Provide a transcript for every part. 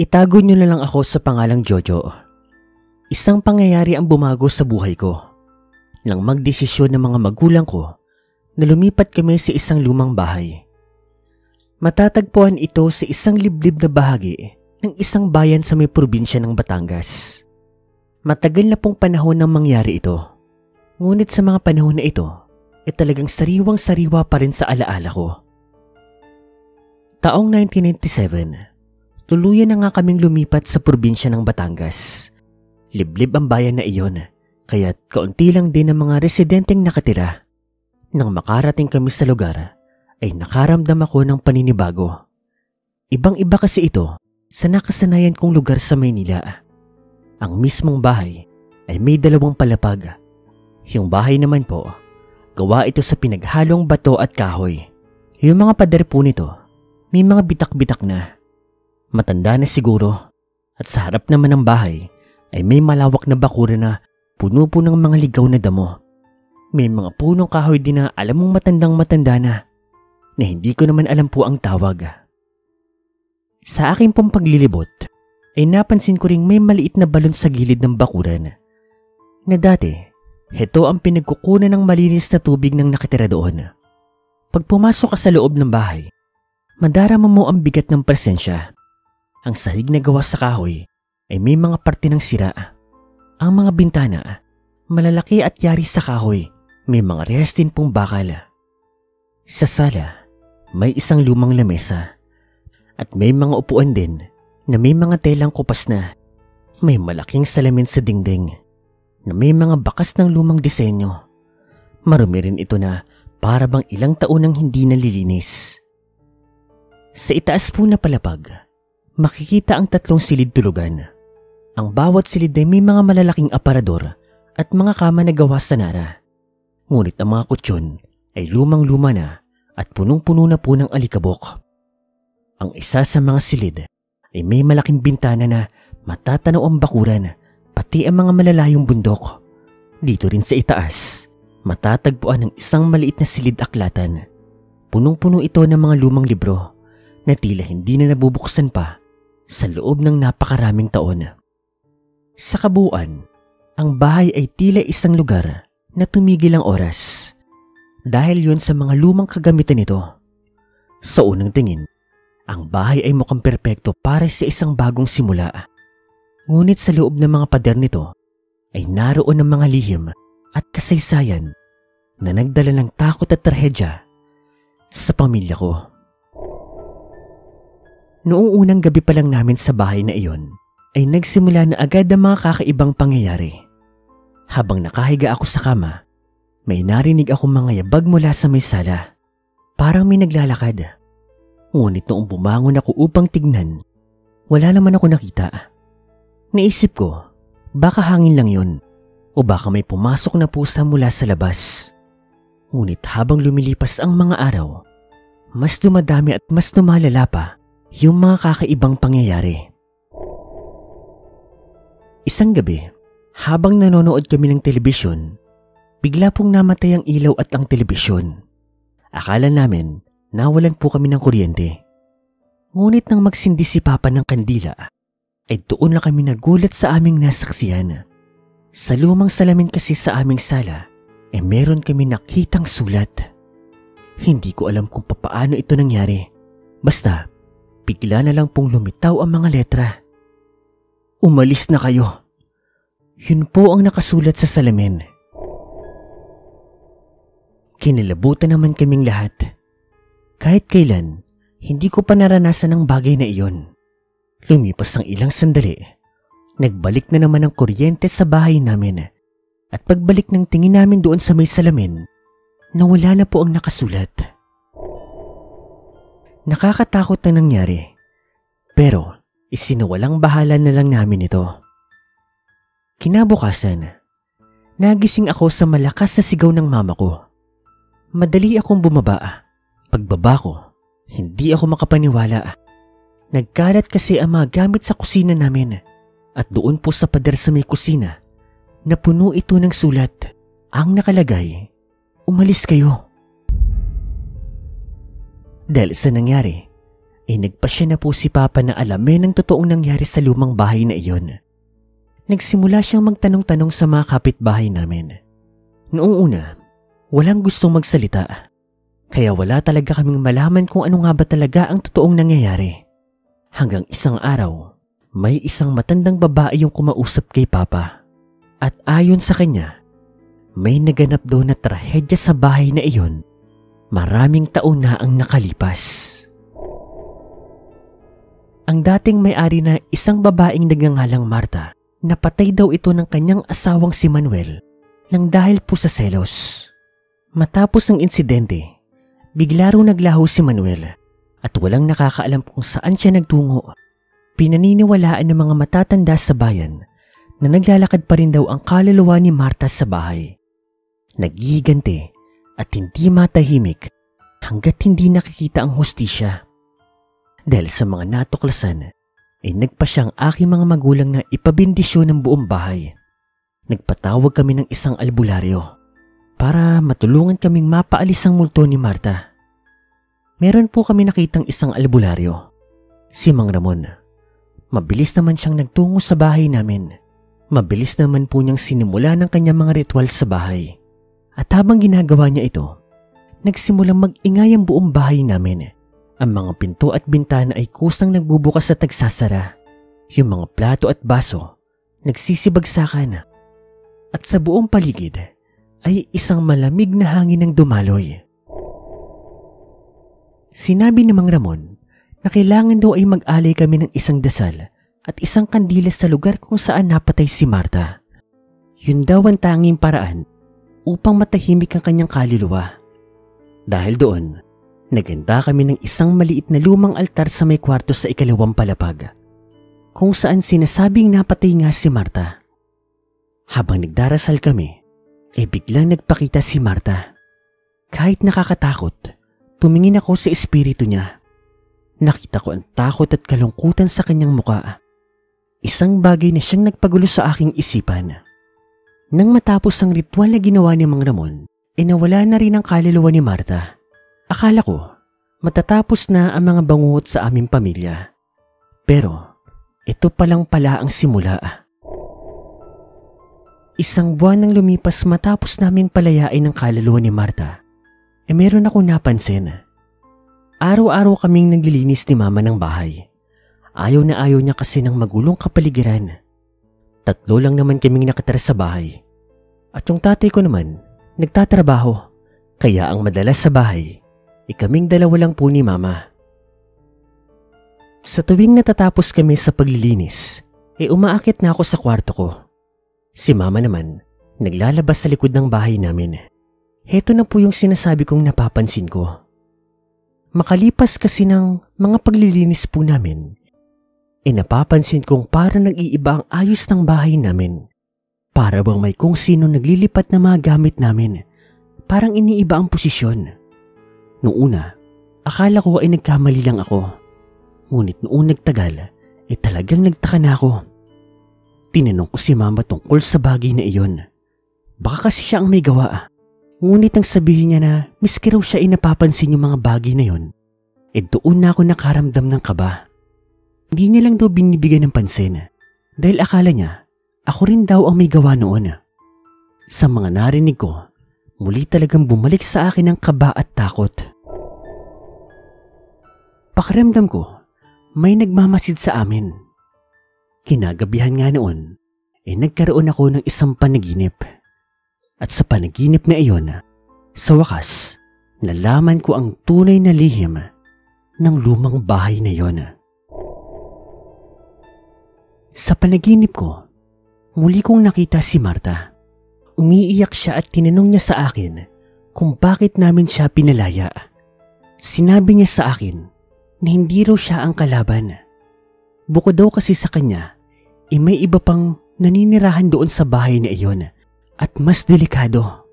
Itago niyo na lang ako sa pangalang Jojo. Isang pangyayari ang bumago sa buhay ko. Nang magdesisyon ng mga magulang ko na lumipat kami sa isang lumang bahay. Matatagpuan ito sa isang liblib na bahagi ng isang bayan sa may probinsya ng Batangas. Matagal na pong panahon nang mangyari ito. Ngunit sa mga panahon na ito, talagang sariwang-sariwa pa rin sa alaala ko. Taong 1997, tuluyan na nga kaming lumipat sa probinsya ng Batangas. Liblib ang bayan na iyon, kaya't kaunti lang din ang mga residenteng nakatira. Nang makarating kami sa lugar, ay nakaramdam ako ng paninibago. Ibang-iba kasi ito sa nakasanayan kong lugar sa Maynila. Ang mismong bahay ay may 2 palapag. Yung bahay naman po, gawa ito sa pinaghalong bato at kahoy. Yung mga pader po nito, may mga bitak-bitak na. Matanda na siguro, at sa harap naman ng bahay ay may malawak na bakuran na puno po ng mga ligaw na damo. May mga punong kahoy din na alam mong matandang-matanda na hindi ko naman alam po ang tawag. Sa aking pong paglilibot, ay napansin ko ring may maliit na balon sa gilid ng bakuran. Na dati, heto ang pinagkukunan ng malinis na tubig ng nakatira doon. Pag pumasok ka sa loob ng bahay, madarama mo ang bigat ng presensya. Ang sahig na gawa sa kahoy ay may mga parte ng sira. Ang mga bintana, malalaki at yari sa kahoy, may mga rehas din pong bakal. Sa sala, may isang lumang lamesa at may mga upuan din na may mga telang kupas na. May malaking salamin sa dingding na may mga bakas ng lumang disenyo. Marumi rin ito na para bang ilang taon nang hindi nalilinis. Sa itaas po na palapag, makikita ang 3 silid tulugan. Ang bawat silid ay may mga malalaking aparador at mga kama na gawa sa nara. Ngunit ang mga kutsyon ay lumang-luma na at punong-puno na po ng alikabok. Ang isa sa mga silid ay may malaking bintana na matatanaw ang bakuran pati ang mga malalayong bundok. Dito rin sa itaas, matatagpuan ang isang maliit na silid aklatan. Punong-puno ito ng mga lumang libro na tila hindi na nabubuksan pa sa loob ng napakaraming taon. Sa kabuuan, ang bahay ay tila isang lugar na tumigil ang oras dahil yon sa mga lumang kagamitan nito. Sa unang tingin, ang bahay ay mukhang perpekto para sa isang bagong simula. Ngunit sa loob ng mga pader nito ay naroon ang mga lihim at kasaysayan na nagdala ng takot at trahedya sa pamilya ko. Noong unang gabi pa lang namin sa bahay na iyon, ay nagsimula na agad ang mga kakaibang pangyayari. Habang nakahiga ako sa kama, may narinig akong mga yabag mula sa may sala. Parang may naglalakad. Ngunit noong bumangon ako upang tignan, wala naman ako nakita. Naisip ko, baka hangin lang yun o baka may pumasok na pusa mula sa labas. Ngunit habang lumilipas ang mga araw, mas dumadami at mas lumalala pa yung mga kakaibang pangyayari. Isang gabi, habang nanonood kami ng telebisyon, bigla pong namatay ang ilaw at ang telebisyon. Akala namin nawalan po kami ng kuryente. Ngunit nang magsindi si Papa ng kandila, ay doon na kami nagulat sa aming nasaksihan. Sa lumang salamin kasi sa aming sala, ay meron kami nakitang sulat. Hindi ko alam kung papaano ito nangyari. Basta, bigla na lang pong lumitaw ang mga letra. Umalis na kayo. Yun po ang nakasulat sa salamin. Kinilabutan naman kaming lahat. Kahit kailan, hindi ko pa naranasan ang bagay na iyon. Lumipas ang ilang sandali. Nagbalik na naman ang kuryente sa bahay namin. At pagbalik ng tingin namin doon sa may salamin, nawala na po ang nakasulat. Nakakatakot na nangyari. Pero, isinawalang bahala na lang namin ito. Kinabukasan, nagising ako sa malakas na sigaw ng mama ko. Madali akong bumaba. Pagbaba ko, hindi ako makapaniwala. Nagkalat kasi ang mga gamit sa kusina namin at doon po sa pader sa may kusina na puno ito ng sulat. Ang nakalagay, umalis kayo. Dahil sa nangyari, nagpasya na po si Papa na alamin ang totoong nangyari sa lumang bahay na iyon. Nagsimula siyang magtanong-tanong sa mga kapitbahay namin. Noong una, walang gustong magsalita. Kaya wala talaga kaming malaman kung ano nga ba talaga ang totoong nangyayari. Hanggang isang araw, may isang matandang babae yung kumausap kay Papa. At ayon sa kanya, may naganap daw na trahedya sa bahay na iyon. Maraming taon na ang nakalipas. Ang dating may-ari na isang babaeng nagngangalang Marta, napatay daw ito ng kanyang asawang si Manuel nang dahil po sa selos. Matapos ang insidente, bigla raw naglaho si Manuel at walang nakakaalam kung saan siya nagtungo. Pinaniniwalaan ng mga matatanda sa bayan na naglalakad pa rin daw ang kaluluwa ni Marta sa bahay. Naghihiganti at hindi matahimik hanggat hindi nakikita ang hustisya. Dahil sa mga natuklasan, ay nagpa siyang aking mga magulang na ipabindisyon ng buong bahay. Nagpatawag kami ng isang albularyo para matulungan kaming mapaalis ang multo ni Marta. Meron po kami nakitang isang albularyo, si Mang Ramon. Mabilis naman siyang nagtungo sa bahay namin. Mabilis naman po niyang sinimula ng kanyang mga ritual sa bahay. At habang ginagawa niya ito, nagsimulang mag-ingay ang buong bahay namin. Ang mga pinto at bintana ay kusang nagbubukas at nagsasara. Yung mga plato at baso, nagsisibagsakan. At sa buong paligid ay isang malamig na hangin ang dumaloy. Sinabi ni Mang Ramon na kailangan daw ay mag-alay kami ng isang dasal at isang kandila sa lugar kung saan napatay si Marta. Yun daw ang tanging paraan upang matahimik ang kanyang kaluluwa. Dahil doon, naganda kami ng isang maliit na lumang altar sa may kwarto sa ikalawang palapag, kung saan sinasabing napatay nga si Marta. Habang nagdarasal kami, biglang nagpakita si Marta. Kahit nakakatakot, tumingin ako sa espiritu niya. Nakita ko ang takot at kalungkutan sa kanyang muka. Isang bagay na siyang nagpagulo sa aking isipan. Nang matapos ang ritual na ginawa ni Mang Ramon, nawala na rin ang kaluluwa ni Marta. Akala ko, matatapos na ang mga bangungot sa aming pamilya. Pero, ito palang pala ang simula. Isang buwan nang lumipas matapos namin palayain ang kaluluwa ni Marta, meron akong napansin. Araw-araw kaming naglilinis ni Mama ng bahay. Ayaw na ayaw niya kasi ng magulong kapaligiran. 3 lang naman kaming nakatira sa bahay. At yung tatay ko naman, nagtatrabaho. Kaya ang madalas sa bahay, kaming 2 lang po ni Mama. Sa tuwing natatapos kami sa paglilinis, umaakit na ako sa kwarto ko. Si Mama naman, naglalabas sa likod ng bahay namin. Heto na po yung sinasabi kong napapansin ko. Makalipas kasi ng mga paglilinis po namin, napapansin kong parang nag-iiba ang ayos ng bahay namin. Para bang may kung sino naglilipat na mga gamit namin. Parang iniiba ang posisyon. Noong una, akala ko ay nagkamali lang ako. Ngunit noong nagtagal, talagang nagtaka na ako. Tinanong ko si Mama tungkol sa bagay na iyon. Baka kasi siya ang may gawa. Ngunit ang sabihin niya na miski raw siya ay napapansin yung mga bagay na yun, doon na ako nakaramdam ng kaba. Hindi niya lang daw binibigyan ng pansin dahil akala niya ako rin daw ang may gawa noon. Sa mga narinig ko, muli talagang bumalik sa akin ang kaba at takot. Pakiramdam ko, may nagmamasid sa amin. Kinagabihan nga noon, nagkaroon ako ng isang panaginip. At sa panaginip na iyon, sa wakas, nalaman ko ang tunay na lihim ng lumang bahay na iyon. Sa panaginip ko, muli kong nakita si Marta. Umiiyak siya at tinanong niya sa akin kung bakit namin siya pinalaya. Sinabi niya sa akin na hindi raw siya ang kalaban. Bukod daw kasi sa kanya, may iba pang naninirahan doon sa bahay na iyon at mas delikado.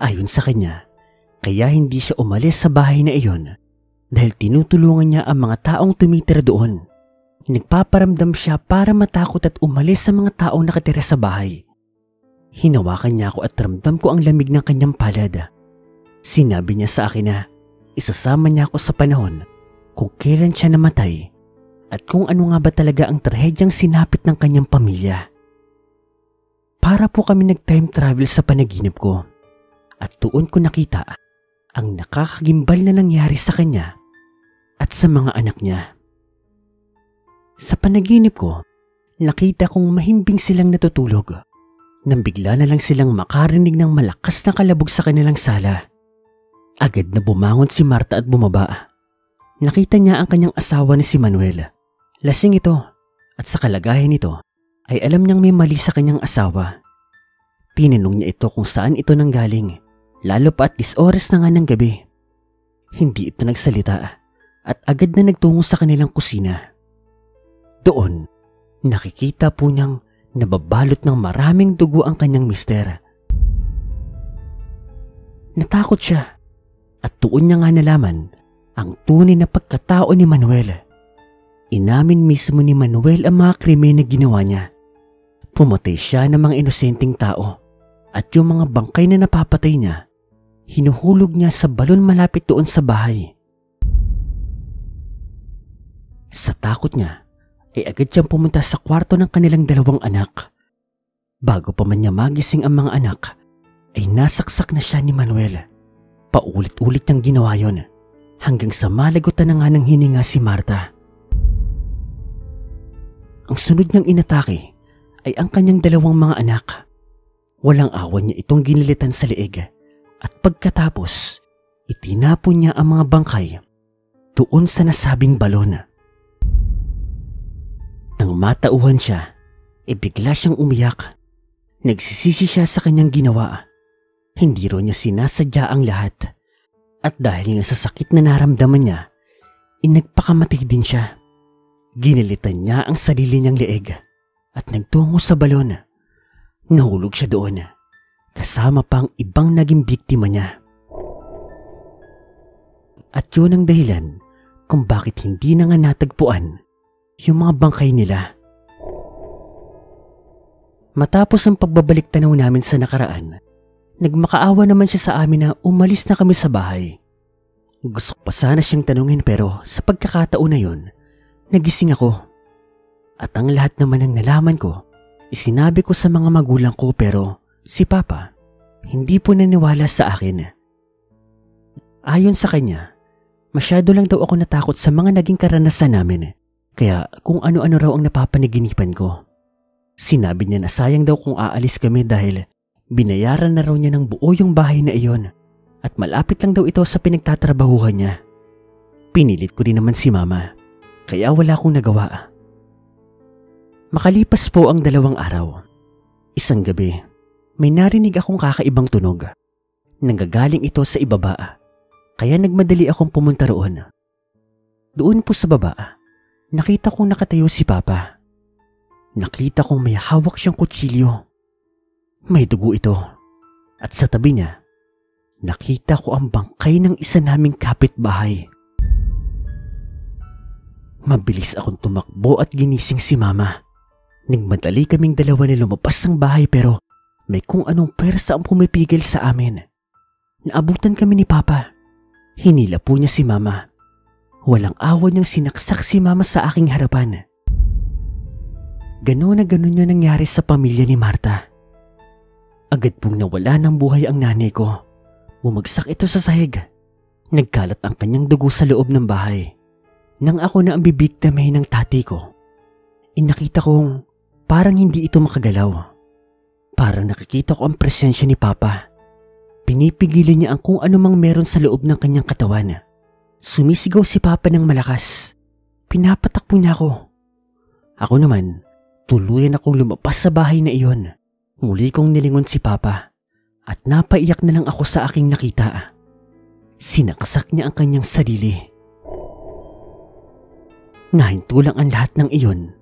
Ayon sa kanya, kaya hindi siya umalis sa bahay na iyon dahil tinutulungan niya ang mga taong tumitira doon. Nagpaparamdam siya para matakot at umalis sa mga taong nakatira sa bahay. Hinawakan niya ako at ramdam ko ang lamig ng kanyang palad. Sinabi niya sa akin na isasama niya ako sa panahon kung kailan siya namatay at kung ano nga ba talaga ang trahedyang sinapit ng kanyang pamilya. Para po kami nag-time travel sa panaginip ko at doon ko nakita ang nakakagimbal na nangyari sa kanya at sa mga anak niya. Sa panaginip ko, nakita kong mahimbing silang natutulog nang bigla na lang silang makarinig ng malakas na kalabog sa kanilang sala. Agad na bumangon si Marta at bumaba. Nakita niya ang kanyang asawa na si Manuel. Lasing ito at sa kalagayan nito ay alam niyang may mali sa kanyang asawa. Tinanong niya ito kung saan ito nanggaling, lalo pa at 10 oras na nga ng gabi. Hindi ito nagsalita at agad na nagtungo sa kanilang kusina. Doon, nakikita po niyang nababalot ng maraming dugo ang kanyang mister. Natakot siya at doon niya nga nalaman ang tunay na pagkatao ni Manuel. Inamin mismo ni Manuel ang mga krimen na ginawa niya. Pumatay siya ng mga inosenteng tao at yung mga bangkay na napapatay niya, hinuhulog niya sa balon malapit doon sa bahay. Sa takot niya, ay agad siyang pumunta sa kwarto ng kanilang 2 anak. Bago pa man niya magising ang mga anak, ay nasaksak na siya ni Manuel. Paulit-ulit niyang ginawa yon hanggang sa malagutan na nga ng hininga si Marta. Ang sunod niyang inatake ay ang kanyang 2 mga anak. Walang awa niya itong ginilitan sa leeg at pagkatapos, itinapon niya ang mga bangkay doon sa nasabing balon. Nang matauhan siya, bigla siyang umiyak. Nagsisisi siya sa kanyang ginawa. Hindi ro niya sinasadya ang lahat. At dahil nga sa sakit na naramdaman niya, nagpakamatay din siya. Ginilitan niya ang sarili niyang leeg at nagtungo sa balon. Nahulog siya doon, kasama pa ang ibang naging biktima niya. At yun ang dahilan kung bakit hindi na nga natagpuan yung mga bangkay nila. Matapos ang pagbabalik tanaw namin sa nakaraan, nagmakaawa naman siya sa amin na umalis na kami sa bahay. Gusto ko pa sana siyang tanungin pero sa pagkakataon na yun, nagising ako. At ang lahat naman ng nalaman ko, isinabi ko sa mga magulang ko pero si Papa hindi po naniwala sa akin. Ayon sa kanya, masyado lang daw ako natakot sa mga naging karanasan namin. Kaya kung ano-ano raw ang napapanaginipan ko. Sinabi niya na sayang daw kung aalis kami dahil binayaran na raw niya ng buo yung bahay na iyon at malapit lang daw ito sa pinagtatrabahuhan niya. Pinilit ko din naman si Mama, kaya wala akong nagawa. Makalipas po ang 2 araw. Isang gabi, may narinig akong kakaibang tunog. Nanggagaling ito sa ibaba, kaya nagmadali akong pumunta roon. Doon po sa baba, nakita kong nakatayo si Papa. Nakita kong may hawak siyang kutsilyo. May dugo ito. At sa tabi niya, nakita ko ang bangkay ng isa naming kapitbahay. Mabilis akong tumakbo at ginising si Mama. Nagmadali kaming 2 na lumabas ng bahay pero may kung anong persa ang pumipigil sa amin. Naabutan kami ni Papa. Hinila po niya si Mama. Walang awa niyang sinaksak si Mama sa aking harapan. Ganon na ganon yung nangyari sa pamilya ni Marta. Agad pong nawala ng buhay ang nanay ko. Bumagsak ito sa sahig. Nagkalat ang kanyang dugo sa loob ng bahay. Nang ako na ang bibiktimay ng tatay ko, nakita kong parang hindi ito makagalaw. Parang nakikita ko ang presensya ni Papa. Pinipigilan niya ang kung anumang meron sa loob ng kanyang katawan. Sumisigaw si Papa ng malakas. Pinapatakbo niya ako. Ako naman, tuluyan akong lumapas sa bahay na iyon. Muli kong nilingon si Papa at napaiyak na lang ako sa aking nakita. Sinaksak niya ang kanyang sarili. Nahinto lang ang lahat ng iyon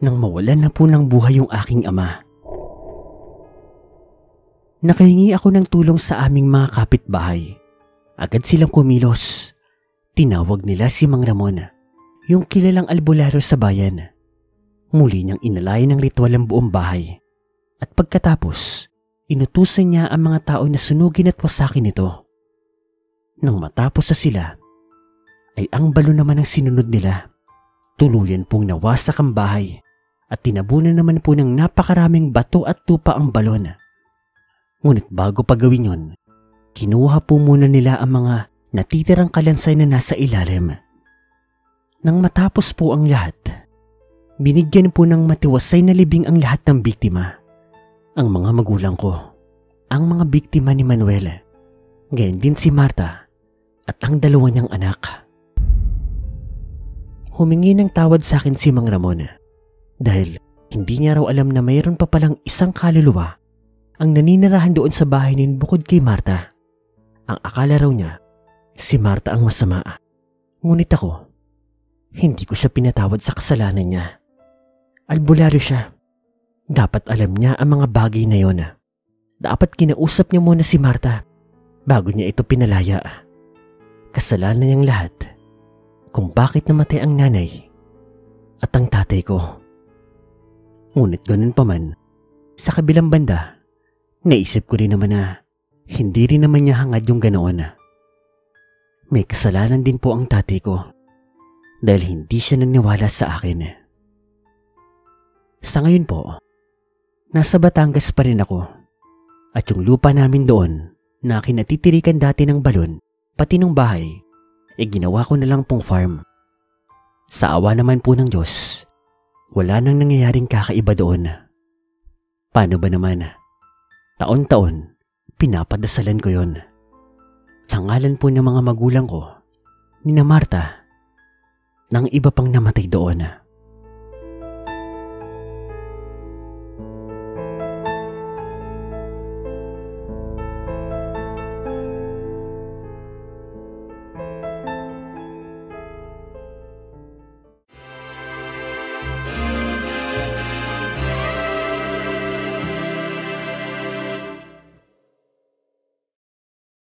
nang mawalan na po ng buhay yung aking ama. Nakahingi ako ng tulong sa aming mga kapitbahay. Agad silang kumilos. Tinawag nila si Mang Ramon, yung kilalang albularyo sa bayan. Muli niyang inalay ng ritual ang buong bahay. At pagkatapos, inutusan niya ang mga tao na sunugin at wasakin ito. Nang matapos na sila, ay ang balon naman ang sinunod nila. Tuluyan pong nawasak ang bahay at tinabunan naman po ng napakaraming bato at tupa ang balon. Ngunit bago pa gawin yun, kinuha po muna nila ang mga natitirang kalansay na nasa ilalim. Nang matapos po ang lahat, binigyan po ng matiwasay na libing ang lahat ng biktima. Ang mga magulang ko, ang mga biktima ni Manuel, gayon din si Marta at ang dalawa niyang anak. Humingi ng tawad sa akin si Mang Ramon dahil hindi niya raw alam na mayroon pa palang isang kaluluwa ang naninirahan doon sa bahay nin bukod kay Marta. Ang akala raw niya, si Marta ang masama. Ngunit ako, hindi ko siya pinatawad sa kasalanan niya. Albularyo siya. Dapat alam niya ang mga bagay na yon. Dapat kinausap niya muna si Marta bago niya ito pinalaya. Kasalanan niyang lahat kung bakit namatay ang nanay at ang tatay ko. Ngunit ganun pa man, sa kabilang banda, naisip ko rin naman na hindi rin naman niya hangad yung ganoon. May kasalanan din po ang tatay ko dahil hindi siya naniwala sa akin. Sa ngayon po, nasa Batangas pa rin ako at yung lupa namin doon na kinatitirikan dati ng balon pati ng bahay ginawa ko na lang pong farm. Sa awa naman po ng Diyos, wala nang nangyayaring kakaiba doon. Paano ba naman? Taon-taon, pinapadasalan ko yon. Sa ngalan po ng mga magulang ko, ni na Marta, ng iba pang namatay doon.